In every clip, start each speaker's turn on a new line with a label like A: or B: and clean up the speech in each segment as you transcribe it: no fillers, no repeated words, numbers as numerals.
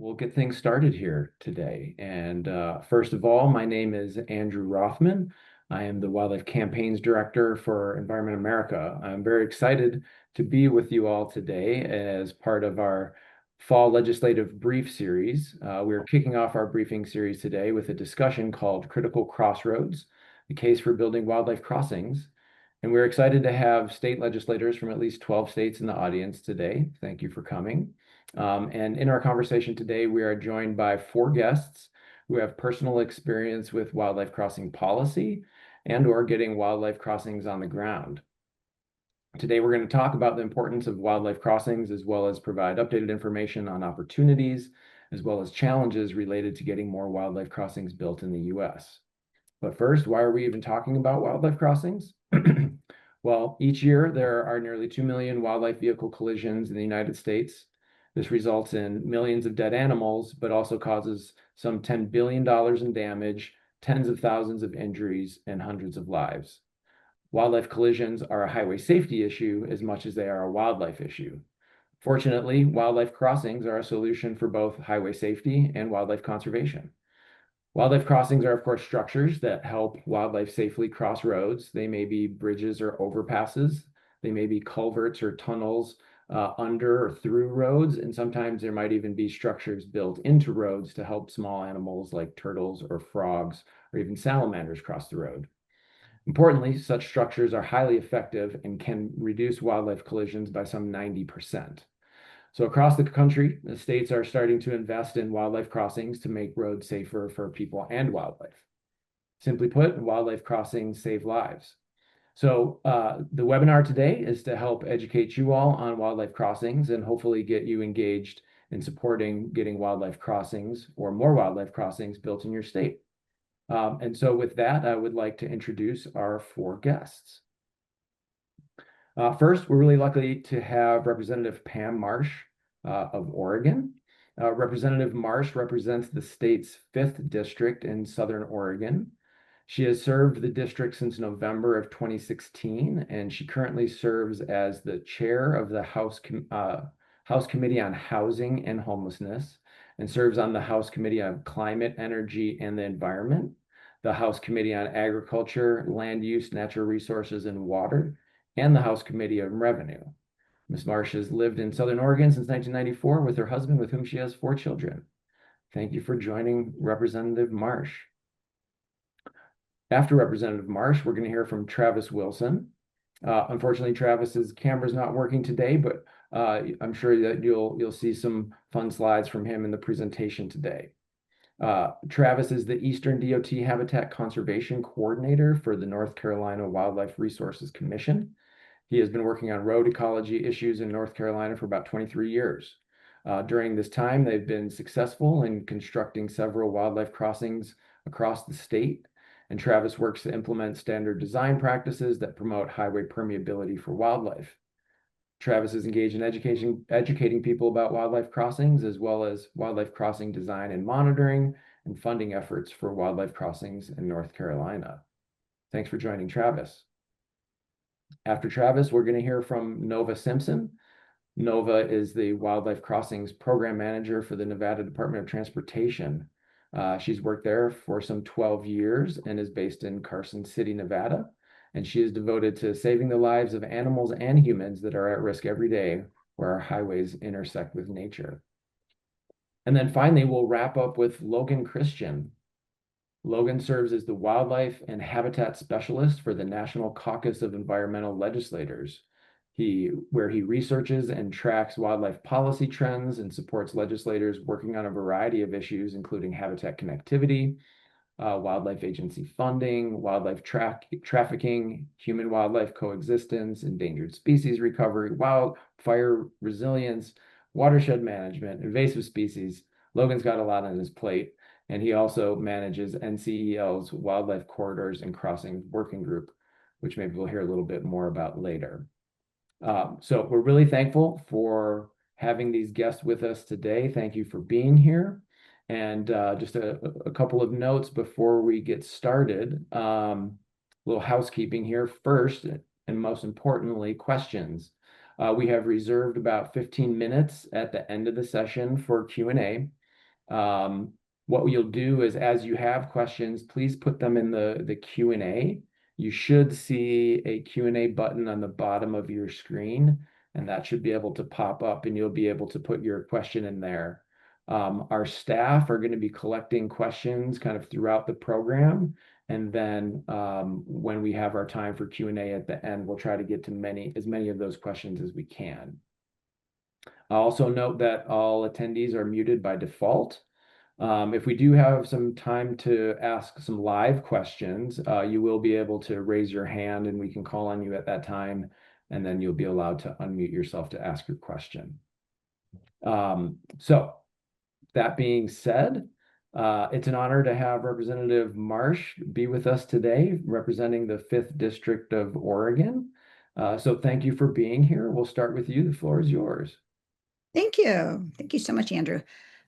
A: we'll get things started here today. And first of all, my name is Andrew Rothman. I am the Wildlife Campaigns Director for Environment America. I'm very excited to be with you all today as part of our Fall Legislative Brief Series. We're kicking off our briefing series today with a discussion called Critical Crossroads, the case for building wildlife crossings. And we're excited to have state legislators from at least 12 states in the audience today. Thank you for coming. And in our conversation today, we are joined by 4 guests who have personal experience with wildlife crossing policy and/or getting wildlife crossings on the ground. Today, we're going to talk about the importance of wildlife crossings, as well as provide updated information on opportunities, as well as challenges related to getting more wildlife crossings built in the US. But first, why are we even talking about wildlife crossings? Well, each year there are nearly 2 million wildlife vehicle collisions in the United States. This results in millions of dead animals, but also causes some $10 billion in damage, tens of thousands of injuries, and hundreds of lives. Wildlife collisions are a highway safety issue as much as they are a wildlife issue. Fortunately, wildlife crossings are a solution for both highway safety and wildlife conservation. Wildlife crossings are, of course, structures that help wildlife safely cross roads. They may be bridges or overpasses. They may be culverts or tunnels under or through roads. And sometimes there might even be structures built into roads to help small animals like turtles or frogs or even salamanders cross the road. Importantly, such structures are highly effective and can reduce wildlife collisions by some 90%. So across the country, the states are starting to invest in wildlife crossings to make roads safer for people and wildlife. Simply put, wildlife crossings save lives. So the webinar today is to help educate you all on wildlife crossings and hopefully get you engaged in supporting getting wildlife crossings or more wildlife crossings built in your state. And so with that, I would like to introduce our 4 guests. First, we're really lucky to have Representative Pam Marsh of Oregon. Representative Marsh represents the state's 5th district in Southern Oregon. She has served the district since November of 2016, and she currently serves as the chair of the House Committee on Housing and Homelessness, and serves on the House Committee on Climate, Energy, and the Environment, the House Committee on Agriculture, Land Use, Natural Resources, and Water, and the House Committee on Revenue. Ms. Marsh has lived in Southern Oregon since 1994 with her husband, with whom she has 4 children. Thank you for joining Representative Marsh. After Representative Marsh, we're going to hear from Travis Wilson. Unfortunately, Travis's camera's not working today, but I'm sure that you'll see some fun slides from him in the presentation today. Travis is the Eastern DOT Habitat Conservation Coordinator for the North Carolina Wildlife Resources Commission. He has been working on road ecology issues in North Carolina for about 23 years. During this time, they've been successful in constructing several wildlife crossings across the state, and Travis works to implement standard design practices that promote highway permeability for wildlife. Travis is engaged in educating people about wildlife crossings, as well as wildlife crossing design and monitoring, and funding efforts for wildlife crossings in North Carolina. Thanks for joining Travis. After Travis, we're going to hear from Nova Simpson. Nova is the Wildlife Crossings Program Manager for the Nevada Department of Transportation. She's worked there for some 12 years and is based in Carson City, Nevada. And she is devoted to saving the lives of animals and humans that are at risk every day where our highways intersect with nature. And then finally, we'll wrap up with Logan Christian. Logan serves as the Wildlife and Habitat Specialist for the National Caucus of Environmental Legislators, where he researches and tracks wildlife policy trends and supports legislators working on a variety of issues, including habitat connectivity, wildlife agency funding, wildlife trafficking, human-wildlife coexistence, endangered species recovery, wildfire resilience, watershed management, invasive species. Logan's got a lot on his plate. And he also manages NCEL's Wildlife Corridors and Crossings Working Group, which maybe we'll hear a little bit more about later. So we're really thankful for having these guests with us today. Thank you for being here. And just a couple of notes before we get started. A little housekeeping here. First, and most importantly, questions. We have reserved about 15 minutes at the end of the session for Q&A. Um, what you'll do is as you have questions, please put them in the Q&A. You should see a Q&A button on the bottom of your screen, and that should be able to pop up and you'll be able to put your question in there. Our staff are going to be collecting questions kind of throughout the program. And then when we have our time for Q&A at the end, we'll try to get to as many of those questions as we can. I'll also note that all attendees are muted by default. If we do have some time to ask some live questions, you will be able to raise your hand and we can call on you at that time, and then you'll be allowed to unmute yourself to ask your question. So that being said, it's an honor to have Representative Marsh be with us today, representing the 5th District of Oregon. So thank you for being here. We'll start with you. The floor is yours.
B: Thank you. Thank you so much, Andrew.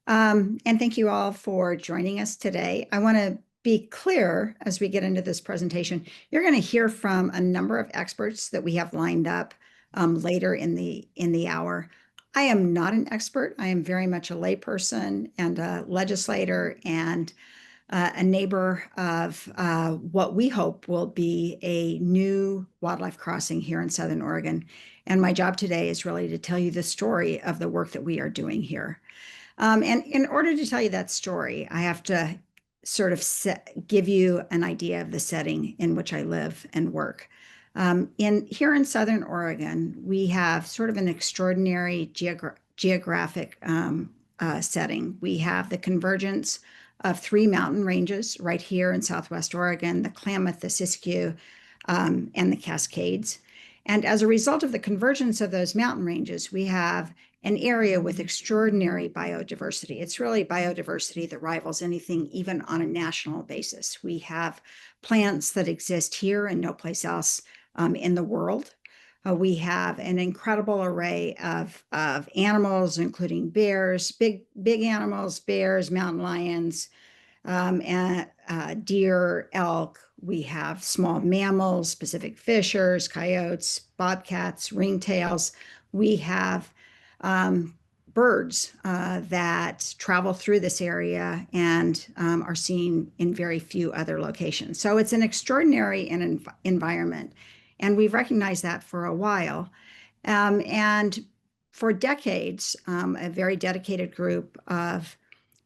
B: And thank you all for joining us today. I want to be clear as we get into this presentation, you're going to hear from a number of experts that we have lined up later in the hour. I am not an expert. I am very much a layperson and a legislator and a neighbor of what we hope will be a new wildlife crossing here in Southern Oregon. And my job today is really to tell you the story of the work that we are doing here. And in order to tell you that story, I have to sort of give you an idea of the setting in which I live and work. Here in Southern Oregon, we have sort of an extraordinary geographic setting. We have the convergence of 3 mountain ranges right here in Southwest Oregon, the Klamath, the Siskiyou, and the Cascades. And as a result of the convergence of those mountain ranges, we have an area with extraordinary biodiversity. It's really biodiversity that rivals anything, even on a national basis. We have plants that exist here and no place else in the world. We have an incredible array of animals, including bears, big animals, bears, mountain lions, and deer, elk. We have small mammals, Pacific fishers, coyotes, bobcats, ringtails. We have birds that travel through this area and are seen in very few other locations. So it's an extraordinary environment. And we've recognized that for a while. And for decades, a very dedicated group of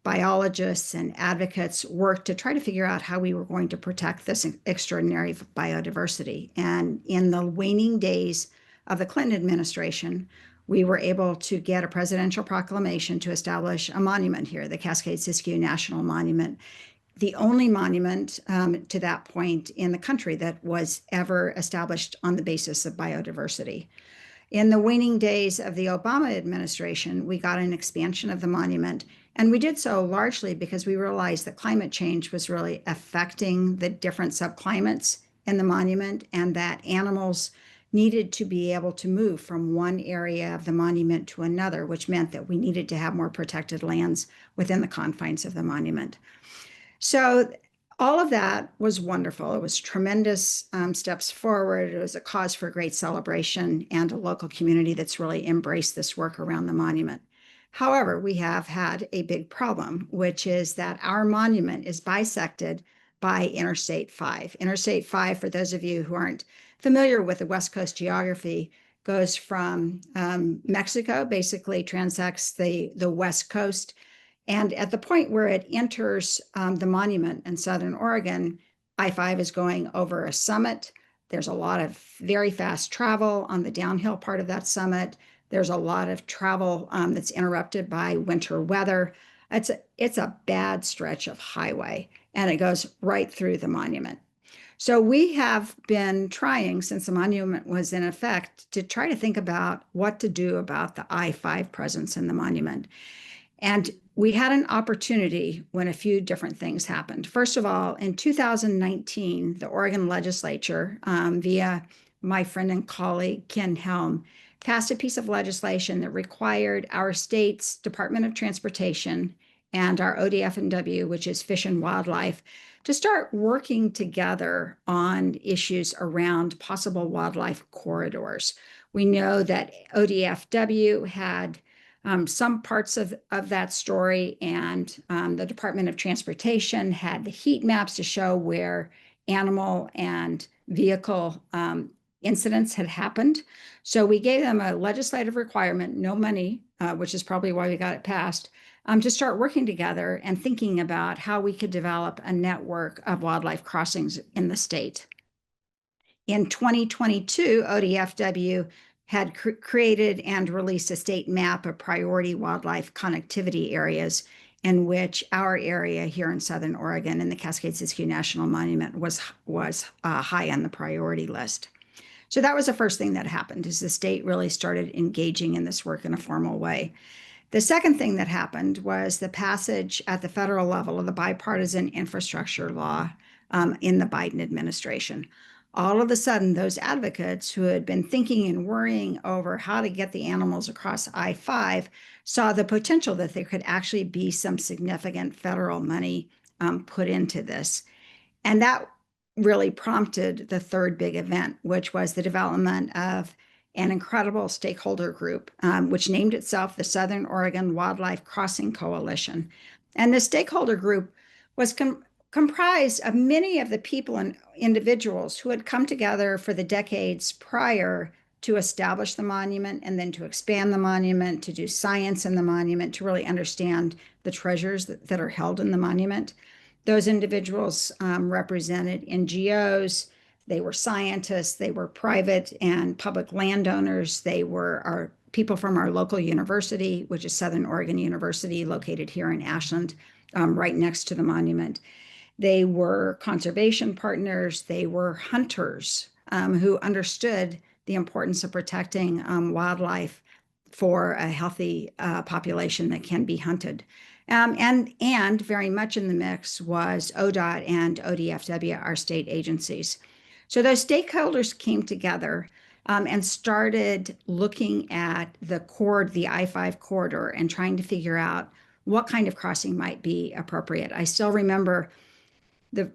B: biologists and advocates worked to try to figure out how we were going to protect this extraordinary biodiversity. And in the waning days of the Clinton administration, we were able to get a presidential proclamation to establish a monument here, the Cascade-Siskiyou National Monument, the only monument to that point in the country that was ever established on the basis of biodiversity. In the waning days of the Obama administration, we got an expansion of the monument, and we did so largely because we realized that climate change was really affecting the different subclimates in the monument, and that animals needed to be able to move from one area of the monument to another, which meant that we needed to have more protected lands within the confines of the monument. So all of that was wonderful. It was tremendous steps forward. It was a cause for great celebration and a local community that's really embraced this work around the monument. However, we have had a big problem, which is that our monument is bisected by Interstate 5. Interstate 5, for those of you who aren't familiar with the West Coast geography, goes from Mexico, basically transects the West Coast. And at the point where it enters the monument in Southern Oregon, I-5 is going over a summit. There's a lot of very fast travel on the downhill part of that summit. There's a lot of travel that's interrupted by winter weather. It's a bad stretch of highway, and it goes right through the monument. So we have been trying, since the monument was in effect, to try to think about what to do about the I-5 presence in the monument. And we had an opportunity when a few different things happened. First of all, in 2019, the Oregon legislature, via my friend and colleague, Ken Helm, passed a piece of legislation that required our state's Department of Transportation and our ODF&W, which is Fish and Wildlife, to start working together on issues around possible wildlife corridors. We know that ODFW had Some parts of that story, and the Department of Transportation had the heat maps to show where animal and vehicle incidents had happened. So we gave them a legislative requirement, no money, which is probably why we got it passed, to start working together and thinking about how we could develop a network of wildlife crossings in the state. In 2022, ODFW had created and released a state map of priority wildlife connectivity areas, in which our area here in Southern Oregon in the Cascade-Siskiyou National Monument was high on the priority list. So that was the first thing that happened, is the state really started engaging in this work in a formal way. The second thing that happened was the passage at the federal level of the bipartisan infrastructure law in the Biden administration. All of a sudden, those advocates who had been thinking and worrying over how to get the animals across I-5 saw the potential that there could actually be some significant federal money put into this. And that really prompted the third big event, which was the development of an incredible stakeholder group, which named itself the Southern Oregon Wildlife Crossing Coalition. And the stakeholder group was comprised of many of the people and individuals who had come together for the decades prior to establish the monument and then to expand the monument, to do science in the monument, to really understand the treasures that are held in the monument. Those individuals represented NGOs, they were scientists, they were private and public landowners, they were our people from our local university, which is Southern Oregon University, located here in Ashland, right next to the monument. They were conservation partners, they were hunters who understood the importance of protecting wildlife for a healthy population that can be hunted. And very much in the mix was ODOT and ODFW, our state agencies. So those stakeholders came together and started looking at the I-5 corridor and trying to figure out what kind of crossing might be appropriate. I still remember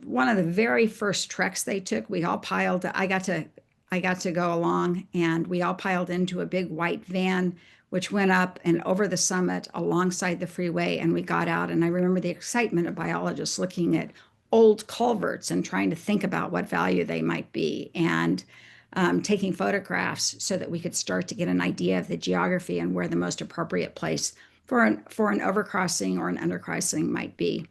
B: one of the very first treks they took. We all piled. I got to go along, and we all piled into a big white van, which went up and over the summit alongside the freeway. And we got out, and I remember the excitement of biologists looking at old culverts and trying to think about what value they might be, and taking photographs so that we could start to get an idea of the geography and where the most appropriate place for an overcrossing or an undercrossing might be.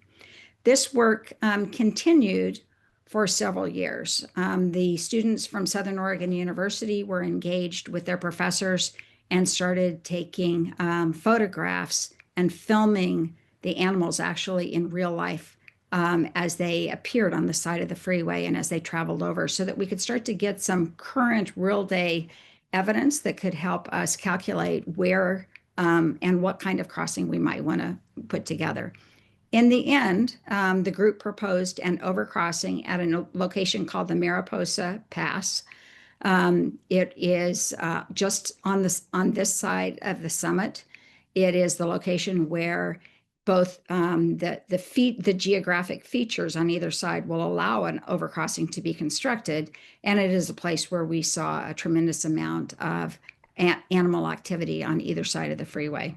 B: This work continued for several years. The students from Southern Oregon University were engaged with their professors and started taking photographs and filming the animals actually in real life as they appeared on the side of the freeway and as they traveled over, so that we could start to get some current real day evidence that could help us calculate where and what kind of crossing we might want to put together. In the end, the group proposed an overcrossing at a location called the Mariposa Pass. It is just on this side of the summit. It is the location where both the geographic features on either side will allow an overcrossing to be constructed, and it is a place where we saw a tremendous amount of animal activity on either side of the freeway.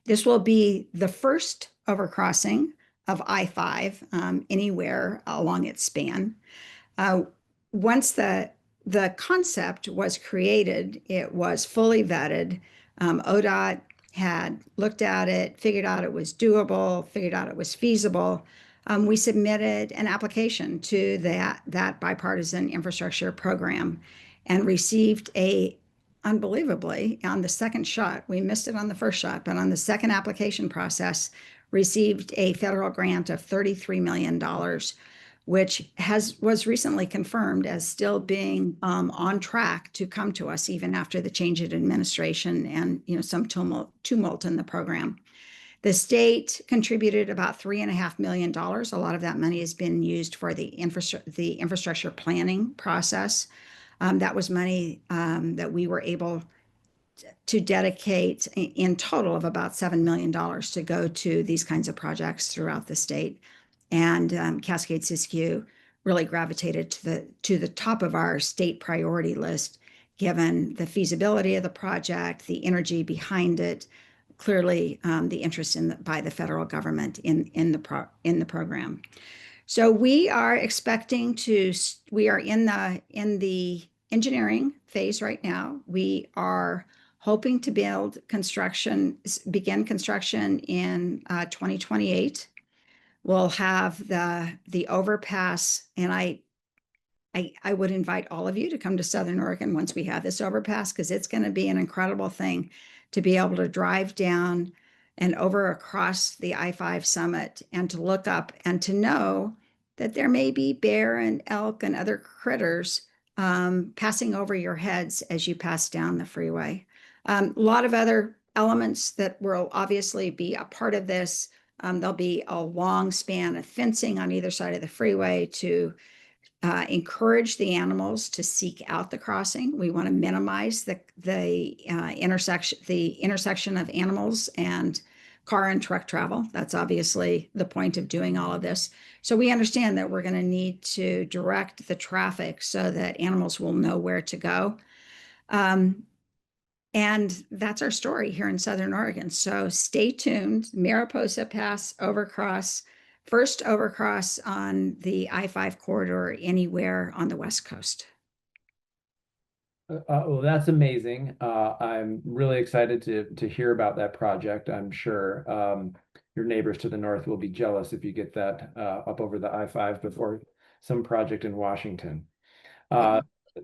B: This will be the first overcrossing of I-5 anywhere along its span. Once the concept was created, it was fully vetted. ODOT had looked at it, figured out it was doable, figured out it was feasible. We submitted an application to that bipartisan infrastructure program and received unbelievably, on the second shot, we missed it on the first shot, but on the second application process, received a federal grant of $33 million, which was recently confirmed as still being on track to come to us even after the change in administration and some tumult in the program. The state contributed about $3.5 million. A lot of that money has been used for the infrastructure planning process. That was money that we were able to dedicate in total of about $7 million to go to these kinds of projects throughout the state. And Cascade-Siskiyou really gravitated to the top of our state priority list, given the feasibility of the project, the energy behind it, clearly the interest by the federal government in the program. So we are expecting to, we are in the engineering phase right now. We are hoping to begin construction in 2028. We'll have the overpass, and I would invite all of you to come to Southern Oregon once we have this overpass, because it's going to be an incredible thing to be able to drive down and over across the I-5 summit and to look up and to know that there may be bear and elk and other critters passing over your heads as you pass down the freeway. A lot of other elements that will obviously be a part of this. There'll be a long span of fencing on either side of the freeway to encourage the animals to seek out the crossing. We want to minimize the intersection of animals and car and truck travel. That's obviously the point of doing all of this. So we understand that we're going to need to direct the traffic so that animals will know where to go. And that's our story here in Southern Oregon. So stay tuned. Mariposa Pass overcross, first overcross on the I-5 corridor anywhere on the West Coast.
A: Well, that's amazing. I'm really excited to hear about that project. I'm sure your neighbors to the north will be jealous if you get that up over the I-5 before some project in Washington.
B: Yeah.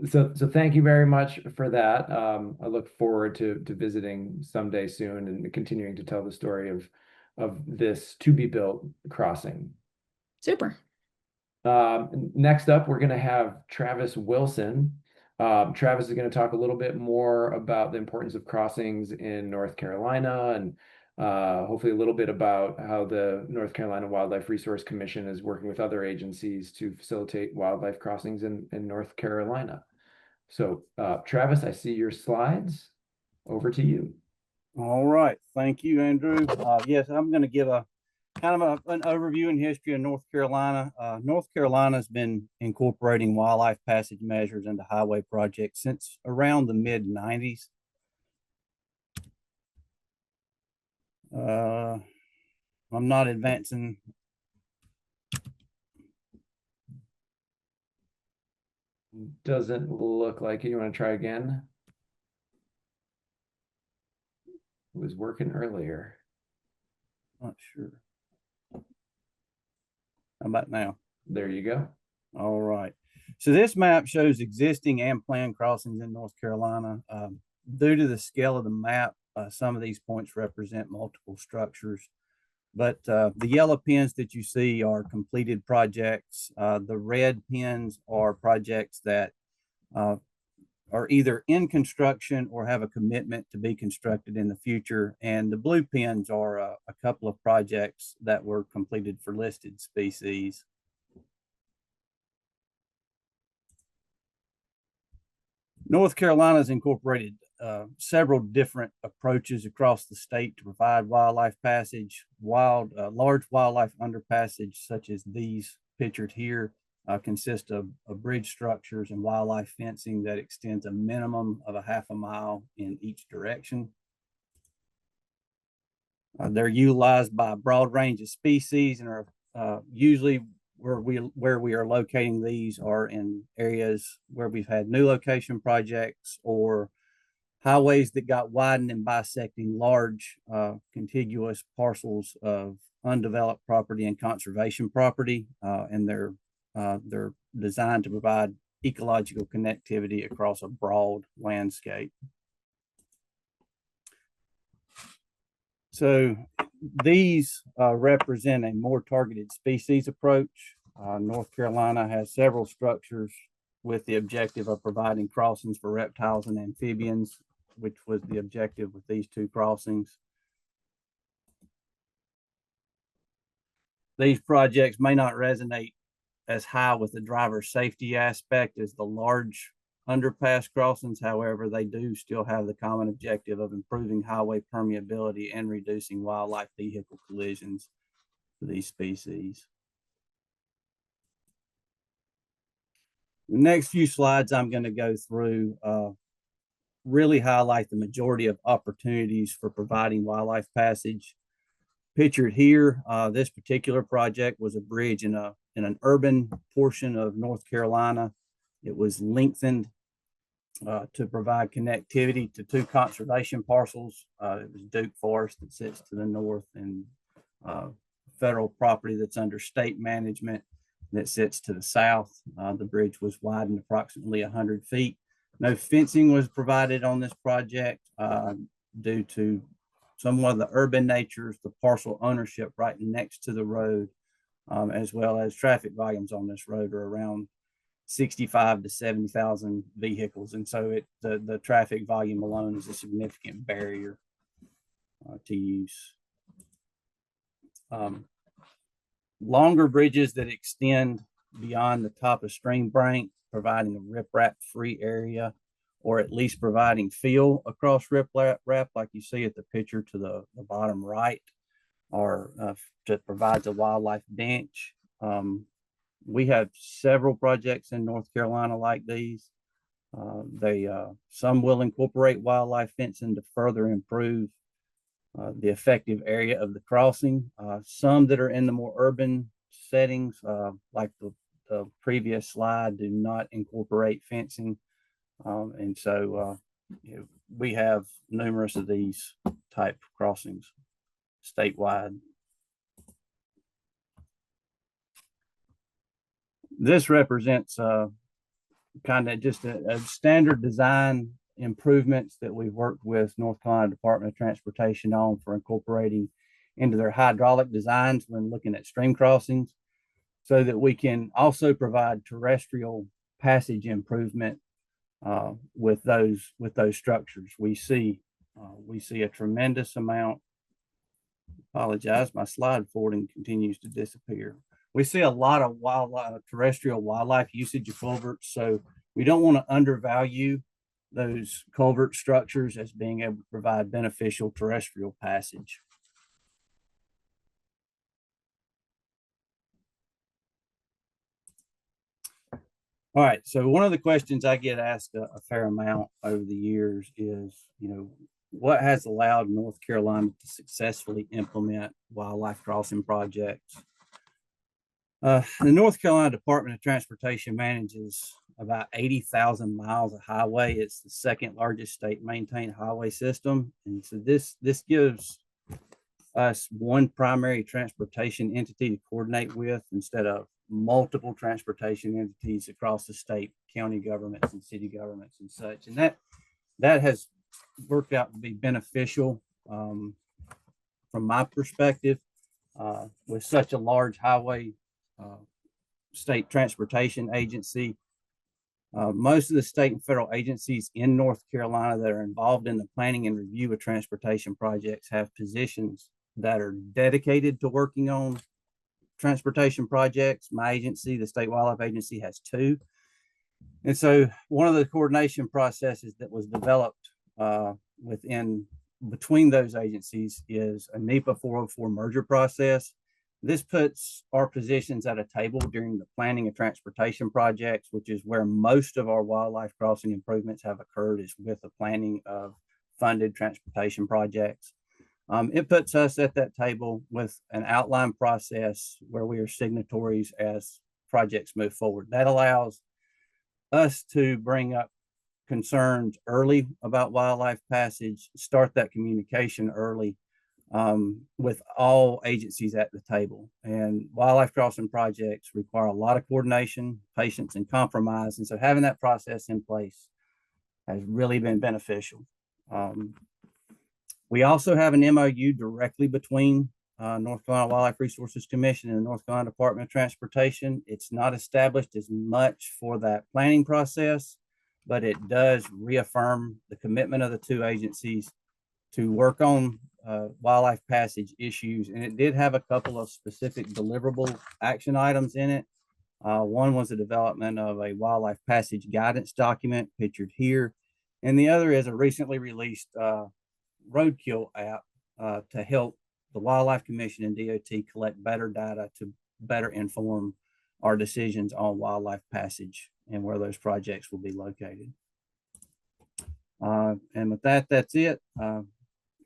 A: So thank you very much for that. I look forward to visiting someday soon and continuing to tell the story of this to be built crossing.
B: Super.
A: Next up, we're going to have Travis Wilson. Travis is going to talk a little bit more about the importance of crossings in North Carolina and hopefully a little bit about how the North Carolina Wildlife Resource Commission is working with other agencies to facilitate wildlife crossings in North Carolina. So, Travis, I see your slides. Over to you.
C: All right. Thank you, Andrew. Yes, I'm going to give a kind of an overview and history of North Carolina. North Carolina has been incorporating wildlife passage measures into highway projects since around the mid-90s. I'm not advancing.
A: Doesn't look like it. You want to try again? It was working earlier.
C: Not sure. How about now?
A: There you go.
C: All right. So this map shows existing and planned crossings in North Carolina. Due to the scale of the map, some of these points represent multiple structures. But the yellow pins that you see are completed projects. The red pins are projects that are either in construction or have a commitment to be constructed in the future. And the blue pins are a couple of projects that were completed for listed species. North Carolina has incorporated several different approaches across the state to provide wildlife passage. Large wildlife underpassage, such as these pictured here, consist of bridge structures and wildlife fencing that extends a minimum of a half a mile in each direction. They're utilized by a broad range of species and are usually where we are locating these are in areas where we've had new location projects or highways that got widened and bisecting large contiguous parcels of undeveloped property and conservation property, and they're designed to provide ecological connectivity across a broad landscape. So these represent a more targeted species approach. North Carolina has several structures with the objective of providing crossings for reptiles and amphibians, which was the objective with these two crossings. These projects may not resonate as high with the driver safety aspect as the large underpass crossings. However, they do still have the common objective of improving highway permeability and reducing wildlife vehicle collisions for these species. The next few slides I'm going to go through really highlight the majority of opportunities for providing wildlife passage. Pictured here, this particular project was a bridge in an urban portion of North Carolina. It was lengthened to provide connectivity to two conservation parcels. It was Duke Forest that sits to the north, and federal property that's under state management that sits to the south. The bridge was widened approximately 100 feet. No fencing was provided on this project due to somewhat of the urban natures, the parcel ownership right next to the road, as well as traffic volumes on this road are around 65 to 70,000 vehicles. And so the traffic volume alone is a significant barrier to use. Longer bridges that extend beyond the top of stream bank, providing a riprap free area, or at least providing fill across riprap, like you see at the picture to the bottom right, or that provides a wildlife bench. We have several projects in North Carolina like these. Some will incorporate wildlife fencing to further improve the effective area of the crossing. Some that are in the more urban settings, like the previous slide, do not incorporate fencing. And so we have numerous of these type crossings statewide. This represents kind of just a standard design improvements that we've worked with North Carolina Department of Transportation on for incorporating into their hydraulic designs when looking at stream crossings, so that we can also provide terrestrial passage improvement with those structures. We see a tremendous amount. Apologize, my slide forwarding continues to disappear. We see a lot of terrestrial wildlife usage of culverts, so we don't want to undervalue those culvert structures as being able to provide beneficial terrestrial passage. All right, so one of the questions I get asked a fair amount over the years is, what has allowed North Carolina to successfully implement wildlife crossing projects? The North Carolina Department of Transportation manages about 80,000 miles of highway. It's the second largest state maintained highway system. And so this gives us one primary transportation entity to coordinate with instead of multiple transportation entities across the state, county governments and city governments and such. And that has worked out to be beneficial from my perspective with such a large highway state transportation agency. Most of the state and federal agencies in North Carolina that are involved in the planning and review of transportation projects have positions that are dedicated to working on transportation projects. My agency, the State Wildlife Agency, has two. And so one of the coordination processes that was developed between those agencies is a NEPA 404 merger process. This puts our positions at a table during the planning of transportation projects, which is where most of our wildlife crossing improvements have occurred, is with the planning of funded transportation projects. It puts us at that table with an outline process where we are signatories as projects move forward. That allows us to bring up concerns early about wildlife passage, start that communication early with all agencies at the table. And wildlife crossing projects require a lot of coordination, patience, and compromise. And so having that process in place has really been beneficial. We also have an MOU directly between North Carolina Wildlife Resources Commission and the North Carolina Department of Transportation. It's not established as much for that planning process, but it does reaffirm the commitment of the two agencies to work on wildlife passage issues. And it did have a couple of specific deliverable action items in it. One was the development of a wildlife passage guidance document pictured here. And the other is a recently released roadkill app to help the Wildlife Commission and DOT collect better data to better inform our decisions on wildlife passage and where those projects will be located. And with that, that's it.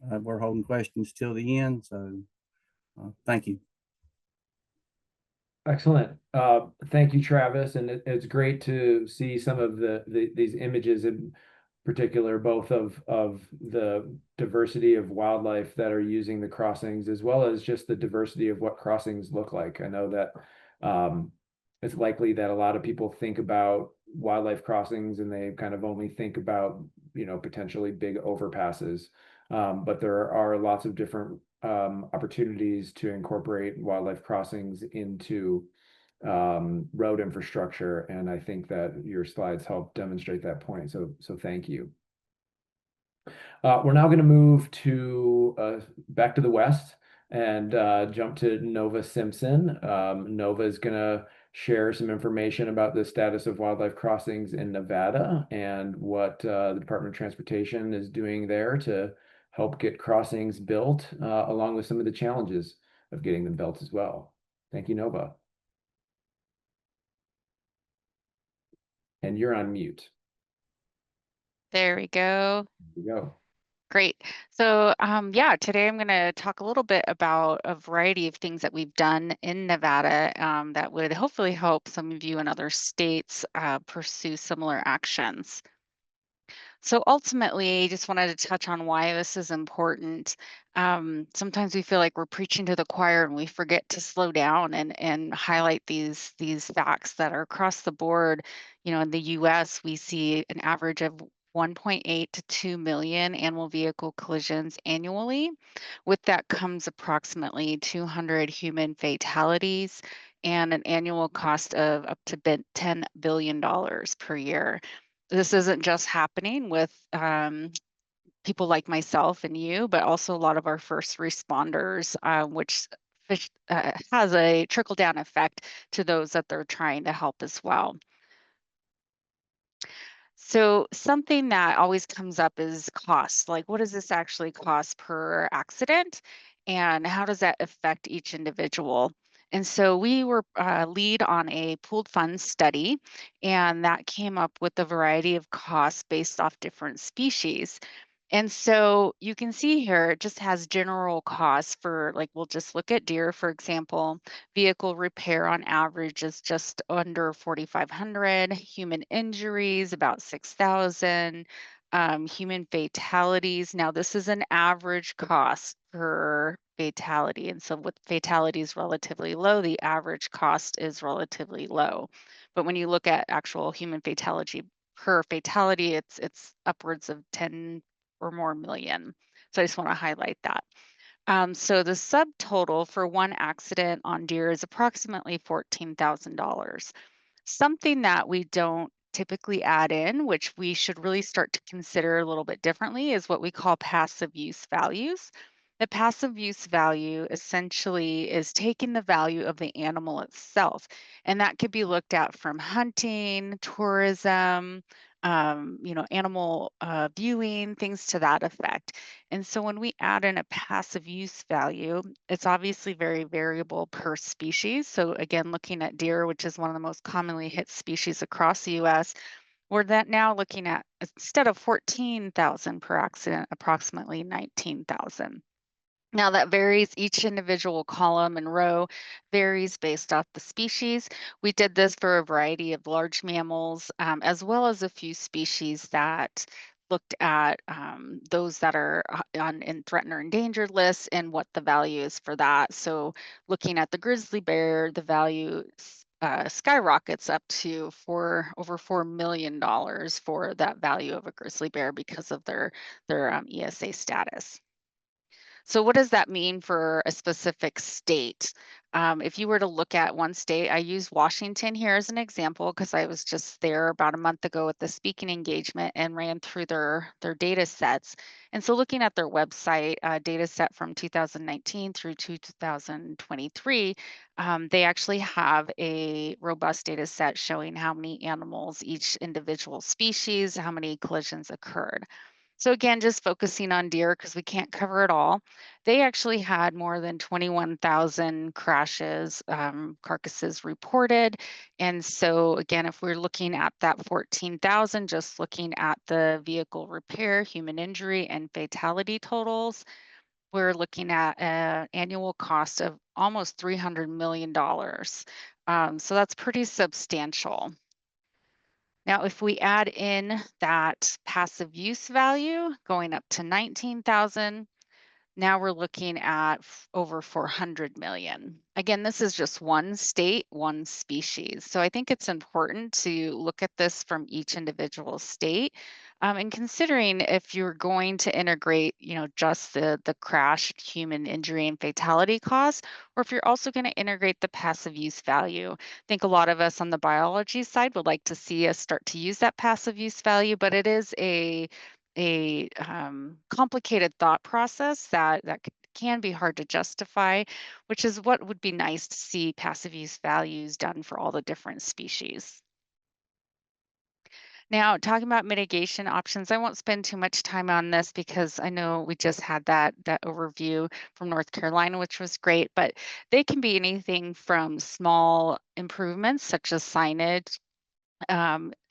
C: We're holding questions till the end. So thank you.
A: Excellent. Thank you, Travis. And it's great to see some of these images in particular, both of the diversity of wildlife that are using the crossings, as well as just the diversity of what crossings look like. I know that it's likely that a lot of people think about wildlife crossings and they kind of only think about, potentially big overpasses. But there are lots of different opportunities to incorporate wildlife crossings into road infrastructure. And I think that your slides help demonstrate that point. So thank you. We're now going to move to back to the west and jump to Nova Simpson. Nova is going to share some information about the status of wildlife crossings in Nevada and what the Department of Transportation is doing there to help get crossings built, along with some of the challenges of getting them built as well. Thank you, Nova. And you're on mute.
D: There we go.
A: There you go.
D: Great. So yeah, today I'm going to talk a little bit about a variety of things that we've done in Nevada that would hopefully help some of you in other states pursue similar actions. So ultimately, just wanted to touch on why this is important. Sometimes we feel like we're preaching to the choir and we forget to slow down and highlight these facts that are across the board. In the US, we see an average of 1.8 to 2 million animal vehicle collisions annually. With that comes approximately 200 human fatalities and an annual cost of up to $10 billion per year. This isn't just happening with people like myself and you, but also a lot of our first responders, which has a trickle down effect to those that they're trying to help as well. So something that always comes up is cost. Like, what does this actually cost per accident? And how does that affect each individual? And so we were lead on a pooled funds study, and that came up with a variety of costs based off different species. And so you can see here, it just has general costs for, like, we'll just look at deer, for example. Vehicle repair on average is just under 4,500. Human injuries, about 6,000. Human fatalities. Now, this is an average cost per fatality. And so with fatalities relatively low, the average cost is relatively low. But when you look at actual human fatality per fatality, it's upwards of 10 or more million. So I just want to highlight that. So the subtotal for one accident on deer is approximately $14,000. Something that we don't typically add in, which we should really start to consider a little bit differently, is what we call passive use values. The passive use value essentially is taking the value of the animal itself, and that could be looked at from hunting, tourism, animal viewing, things to that effect. And so when we add in a passive use value, it's obviously very variable per species. So again, looking at deer, which is one of the most commonly hit species across the US, we're that now looking at, instead of 14,000 per accident, approximately 19,000. Now that varies, each individual column and row varies based off the species. We did this for a variety of large mammals, as well as a few species that looked at those that are on in threatened or endangered lists and what the value is for that. So looking at the grizzly bear, the value skyrockets up to over $4 million for that value of a grizzly bear because of their ESA status. So what does that mean for a specific state? If you were to look at one state, I use Washington here as an example because I was just there about a month ago at the speaking engagement and ran through their data sets. And so looking at their website, data set from 2019 through 2023, they actually have a robust data set showing how many animals, each individual species, how many collisions occurred. So again, just focusing on deer because we can't cover it all. They actually had more than 21,000 crashes, carcasses reported. And so again, if we're looking at that 14,000, just looking at the vehicle repair, human injury, and fatality totals, we're looking at an annual cost of almost $300 million. So that's pretty substantial. Now, if we add in that passive use value going up to 19,000, now we're looking at over 400 million. Again, this is just one state, one species. So I think it's important to look at this from each individual state. And considering if you're going to integrate, just the crash, human injury, and fatality costs, or if you're also going to integrate the passive use value. I think a lot of us on the biology side would like to see us start to use that passive use value, but it is a complicated thought process that can be hard to justify, which is what would be nice to see passive use values done for all the different species. Now, talking about mitigation options, I won't spend too much time on this because I know we just had that overview from North Carolina, which was great, but they can be anything from small improvements such as signage,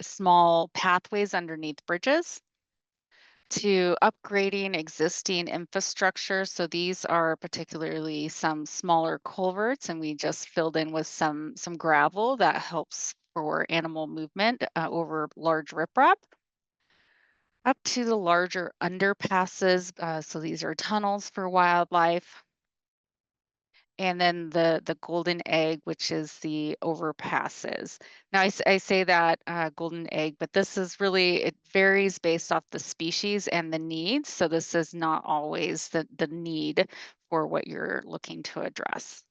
D: small pathways underneath bridges, to upgrading existing infrastructure. So these are particularly some smaller culverts, and we just filled in with some gravel that helps for animal movement over large riprap. Up to the larger underpasses. So these are tunnels for wildlife. And then the golden egg, which is the overpasses. Now, I say that golden egg, but this is really, it varies based off the species and the needs. So this is not always the need for what you're looking to address.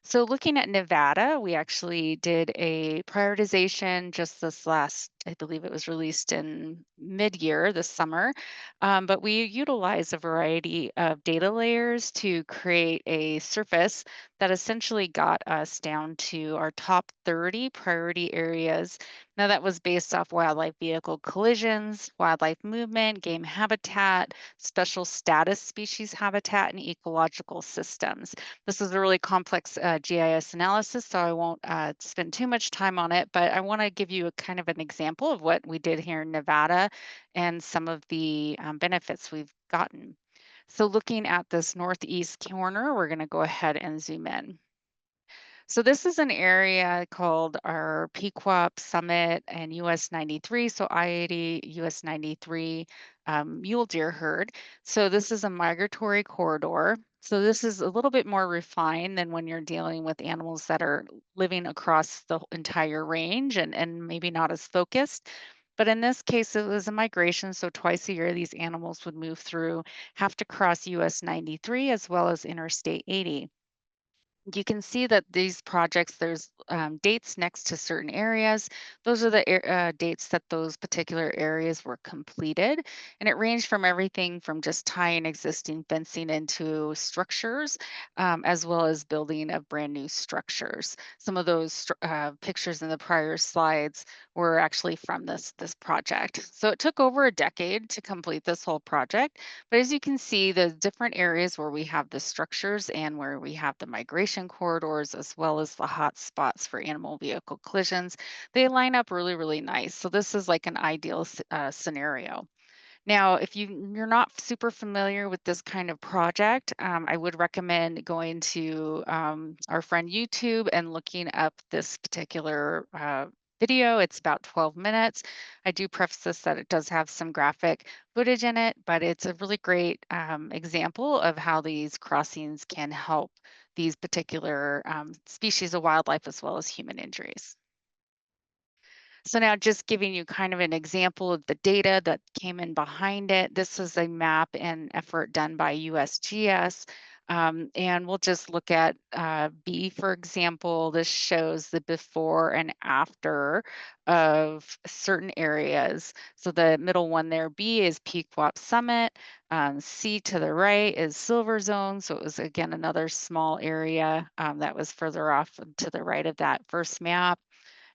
D: So looking at Nevada, we actually did a prioritization just this last, I believe it was released in mid-year this summer. But we utilize a variety of data layers to create a surface that essentially got us down to our top 30 priority areas. Now that was based off wildlife vehicle collisions, wildlife movement, game habitat, special status species habitat, and ecological systems. This is a really complex GIS analysis, so I won't spend too much time on it, but I want to give you a kind of an example of what we did here in Nevada and some of the benefits we've gotten. So looking at this northeast corner, we're going to go ahead and zoom in. So this is an area called our Pequot Summit and US 93, so I-80, US 93 mule deer herd. So this is a migratory corridor. So this is a little bit more refined than when you're dealing with animals that are living across the entire range and maybe not as focused. But in this case, it was a migration. So twice a year, these animals would move through, have to cross US 93 as well as Interstate 80. You can see that these projects, there's dates next to certain areas. Those are the dates that those particular areas were completed. And it ranged from everything from just tying existing fencing into structures, as well as building of brand new structures. Some of those pictures in the prior slides were actually from this project. So it took over a decade to complete this whole project. But as you can see, the different areas where we have the structures and where we have the migration corridors, as well as the hot spots for animal vehicle collisions, they line up really, really nice. So this is like an ideal scenario. Now, if you're not super familiar with this kind of project, I would recommend going to our friend YouTube and looking up this particular video. It's about 12 minutes. I do preface this that it does have some graphic footage in it, but it's a really great example of how these crossings can help these particular species of wildlife as well as human injuries. So now just giving you kind of an example of the data that came in behind it. This is a map and effort done by USGS. And we'll just look at B, for example. This shows the before and after of certain areas. So the middle one there, B, is Pequot Summit. C to the right is Silver Zone. So it was, again, another small area that was further off to the right of that first map.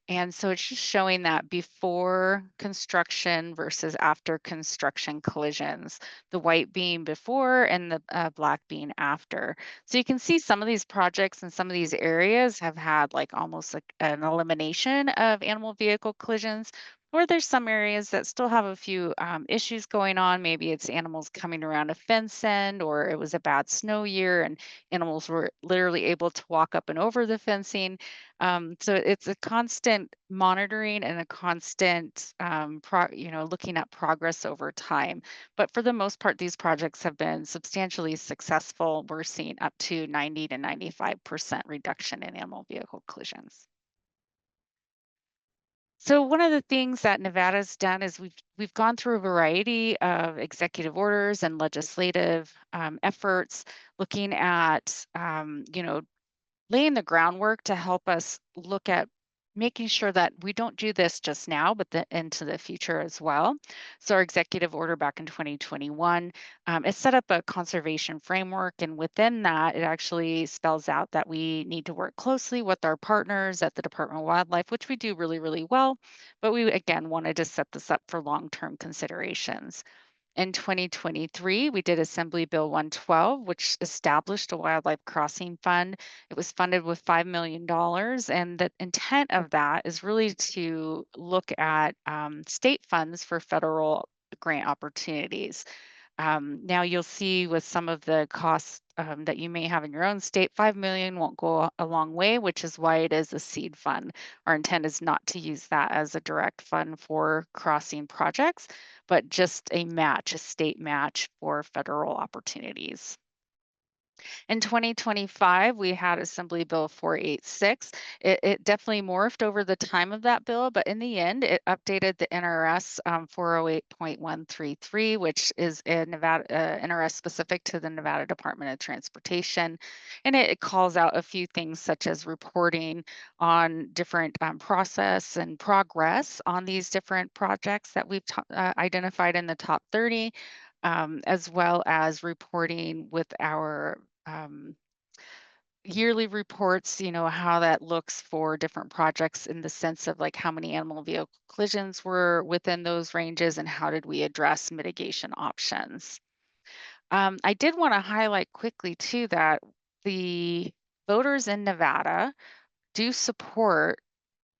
D: And so it's just showing that before construction versus after construction collisions, the white being before and the black being after. So you can see some of these projects and some of these areas have had like almost like an elimination of animal vehicle collisions. Or there's some areas that still have a few issues going on. Maybe it's animals coming around a fence end, or it was a bad snow year and animals were literally able to walk up and over the fencing. So it's a constant monitoring and a constant, looking at progress over time. But for the most part, these projects have been substantially successful. We're seeing up to 90 to 95% reduction in animal vehicle collisions. So one of the things that Nevada's done is we've gone through a variety of executive orders and legislative efforts, looking at laying the groundwork to help us look at making sure that we don't do this just now, but into the future as well. So our executive order back in 2021, it set up a conservation framework, and within that, it actually spells out that we need to work closely with our partners at the Department of Wildlife, which we do really, really well. But we again wanted to set this up for long-term considerations. In 2023, we did Assembly Bill 112, which established a wildlife crossing fund. It was funded with $5 million. And the intent of that is really to look at state funds for federal grant opportunities. Now you'll see with some of the costs that you may have in your own state, 5 million won't go a long way, which is why it is a seed fund. Our intent is not to use that as a direct fund for crossing projects, but just a match, a state match for federal opportunities. In 2025, we had Assembly Bill 486. It definitely morphed over the time of that bill, but in the end, it updated the NRS 408.133, which is a Nevada NRS specific to the Nevada Department of Transportation. And it calls out a few things such as reporting on different process and progress on these different projects that we've identified in the top 30. As well as reporting with our yearly reports, how that looks for different projects in the sense of like how many animal vehicle collisions were within those ranges and how did we address mitigation options. I did want to highlight quickly too that the voters in Nevada do support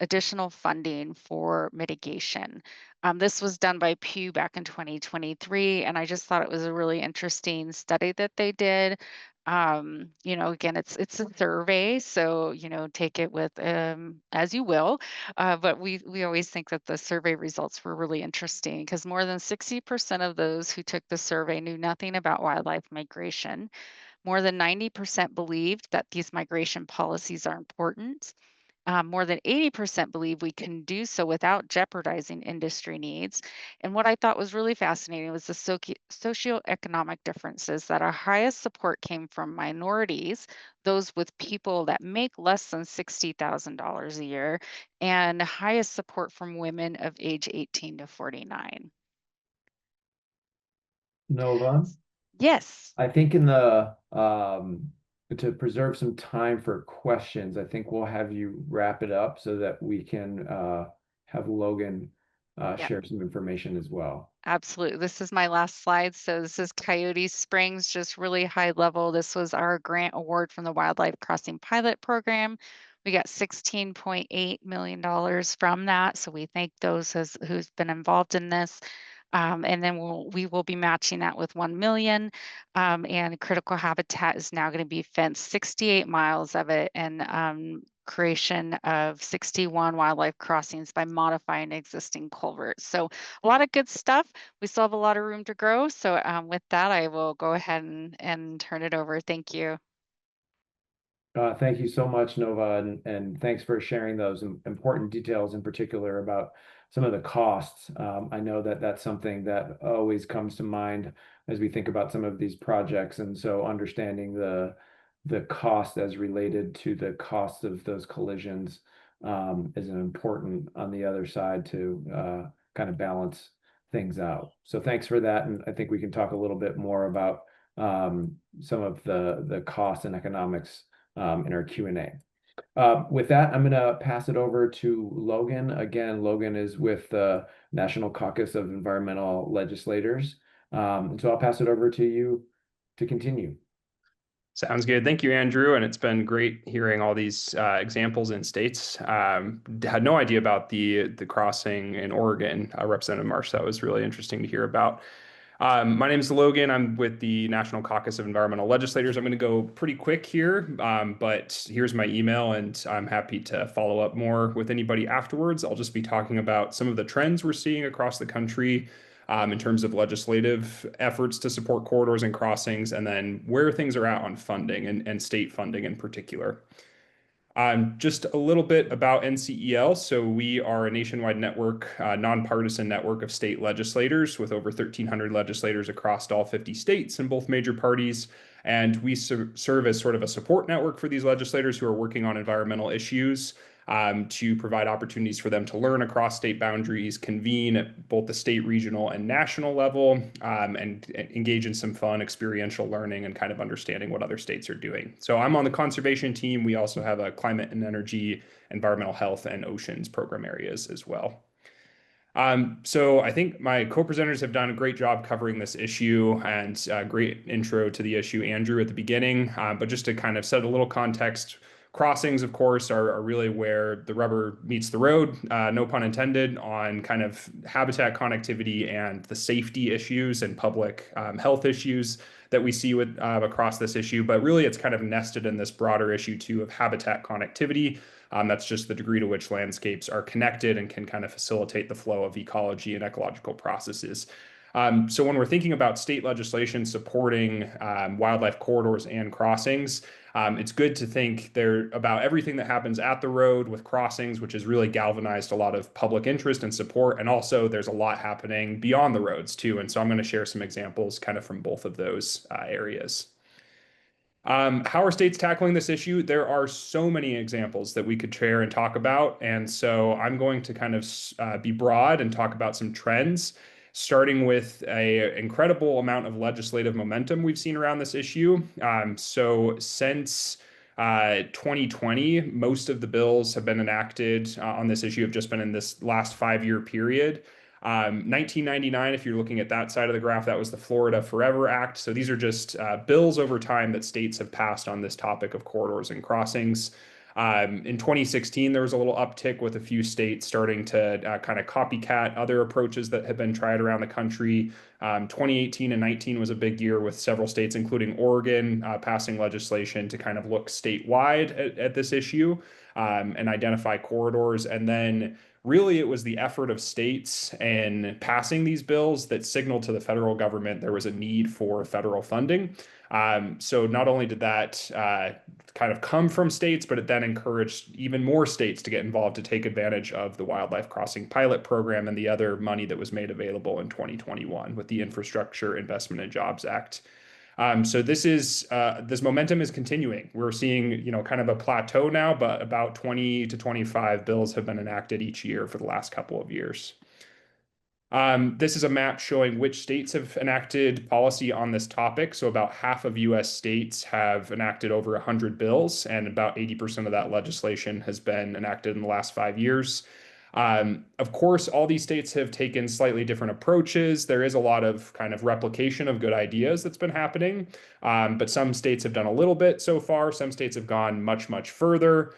D: additional funding for mitigation. This was done by Pew back in 2023, and I just thought it was a really interesting study that they did. Again, it's a survey, so take it with as you will. But we always think that the survey results were really interesting because more than 60% of those who took the survey knew nothing about wildlife migration. More than 90% believed that these migration policies are important. More than 80% believe we can do so without jeopardizing industry needs. And what I thought was really fascinating was the socioeconomic differences that our highest support came from minorities, those with people that make less than $60,000 a year, and highest support from women of age 18 to 49.
A: Nova,
D: Yes.
A: I think to preserve some time for questions, I think we'll have you wrap it up so that we can have Logan
D: Yep.
A: share some information as well.
D: Absolutely. This is my last slide. So this is Coyote Springs, just really high level. This was our grant award from the Wildlife Crossing Pilot Program. We got $16.8 million from that. So we thank those who's been involved in this. And then we will be matching that with 1 million. And Critical Habitat is now going to be fenced 68 miles of it and creation of 61 wildlife crossings by modifying existing culverts. So a lot of good stuff. We still have a lot of room to grow. So with that, I will go ahead and turn it over. Thank you.
A: Thank you so much, Nova, and thanks for sharing those important details in particular about some of the costs. I know that that's something that always comes to mind as we think about some of these projects, and so understanding the cost as related to the cost of those collisions is an important on the other side to kind of balance things out. So thanks for that, and I think we can talk a little bit more about some of the costs and economics in our Q&A. With that, I'm going to pass it over to Logan. Again, Logan is with the National Caucus of Environmental Legislators. And so I'll pass it over to you to continue.
E: Sounds good. Thank you, Andrew. And it's been great hearing all these examples in states. Had no idea about the crossing in Oregon, Representative Marsh. That was really interesting to hear about. My name is Logan. I'm with the National Caucus of Environmental Legislators. I'm going to go pretty quick here, but here's my email, and I'm happy to follow up more with anybody afterwards. I'll just be talking about some of the trends we're seeing across the country in terms of legislative efforts to support corridors and crossings, and then where things are at on funding and state funding in particular. Just a little bit about NCEL. So we are a nationwide network, nonpartisan network of state legislators with over 1,300 legislators across all 50 states and both major parties. And we serve as sort of a support network for these legislators who are working on environmental issues to provide opportunities for them to learn across state boundaries, convene at both the state, regional, and national level, and engage in some fun experiential learning and kind of understanding what other states are doing. So I'm on the conservation team. We also have a climate and energy, environmental health, and oceans program areas as well. So I think my co-presenters have done a great job covering this issue, and a great intro to the issue, Andrew, at the beginning. But just to kind of set a little context, crossings, of course, are really where the rubber meets the road, no pun intended, on kind of habitat connectivity and the safety issues and public health issues that we see with across this issue. But really, it's kind of nested in this broader issue too of habitat connectivity. That's just the degree to which landscapes are connected and can kind of facilitate the flow of ecology and ecological processes. So when we're thinking about state legislation supporting wildlife corridors and crossings, it's good to think there about everything that happens at the road with crossings, which has really galvanized a lot of public interest and support. And also there's a lot happening beyond the roads too. And so I'm going to share some examples kind of from both of those areas. How are states tackling this issue? There are so many examples that we could share and talk about. And so I'm going to kind of be broad and talk about some trends, starting with an incredible amount of legislative momentum we've seen around this issue. So since 2020, most of the bills have been enacted on this issue have just been in this last 5-year period. 1999, if you're looking at that side of the graph, that was the Florida Forever Act. So these are just bills over time that states have passed on this topic of corridors and crossings. In 2016, there was a little uptick with a few states starting to kind of copycat other approaches that have been tried around the country. 2018 and 19 was a big year with several states, including Oregon, passing legislation to kind of look statewide at this issue and identify corridors. And then really, it was the effort of states in passing these bills that signaled to the federal government there was a need for federal funding. So not only did that kind of come from states, but it then encouraged even more states to get involved to take advantage of the Wildlife Crossing Pilot Program and the other money that was made available in 2021 with the Infrastructure Investment and Jobs Act. So this momentum is continuing. We're seeing, kind of a plateau now, but about 20 to 25 bills have been enacted each year for the last couple of years. This is a map showing which states have enacted policy on this topic. So about half of US states have enacted over 100 bills, and about 80% of that legislation has been enacted in the last 5 years. Of course, all these states have taken slightly different approaches. There is a lot of kind of replication of good ideas that's been happening, but some states have done a little bit so far. Some states have gone much, much further.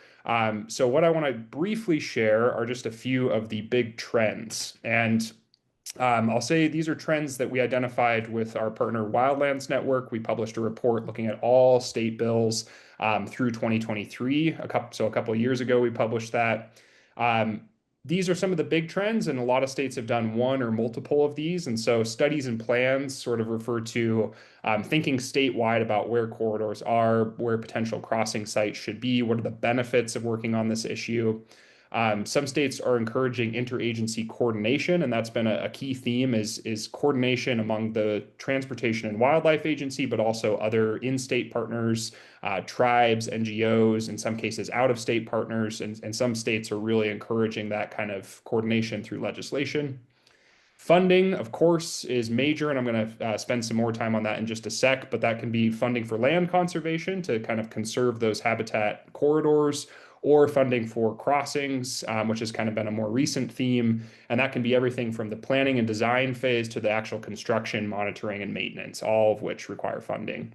E: So what I want to briefly share are just a few of the big trends. And I'll say these are trends that we identified with our partner Wildlands Network. We published a report looking at all state bills through 2023. A couple of years ago, we published that. These are some of the big trends, and a lot of states have done one or multiple of these. And so studies and plans sort of refer to thinking statewide about where corridors are, where potential crossing sites should be, what are the benefits of working on this issue. Some states are encouraging interagency coordination, and that's been a key theme is coordination among the Transportation and Wildlife Agency, but also other in-state partners, tribes, NGOs, in some cases out-of-state partners, and some states are really encouraging that kind of coordination through legislation. Funding, of course, is major, and I'm going to spend some more time on that in just a sec, but that can be funding for land conservation to kind of conserve those habitat corridors, or funding for crossings, which has kind of been a more recent theme. And that can be everything from the planning and design phase to the actual construction, monitoring, and maintenance, all of which require funding.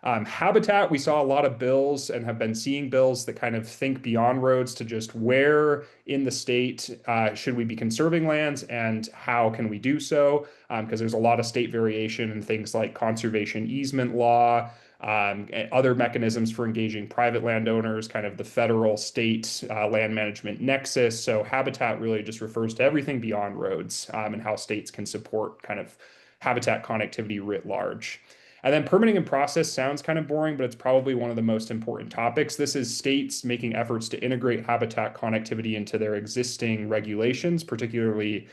E: Habitat, we saw a lot of bills and have been seeing bills that kind of think beyond roads to just where in the state should we be conserving lands and how can we do so? Because there's a lot of state variation in things like conservation easement law, and other mechanisms for engaging private landowners, kind of the federal state land management nexus. So habitat really just refers to everything beyond roads and how states can support kind of habitat connectivity writ large. And then permitting and process sounds kind of boring, but it's probably one of the most important topics. This is states making efforts to integrate habitat connectivity into their existing regulations, particularly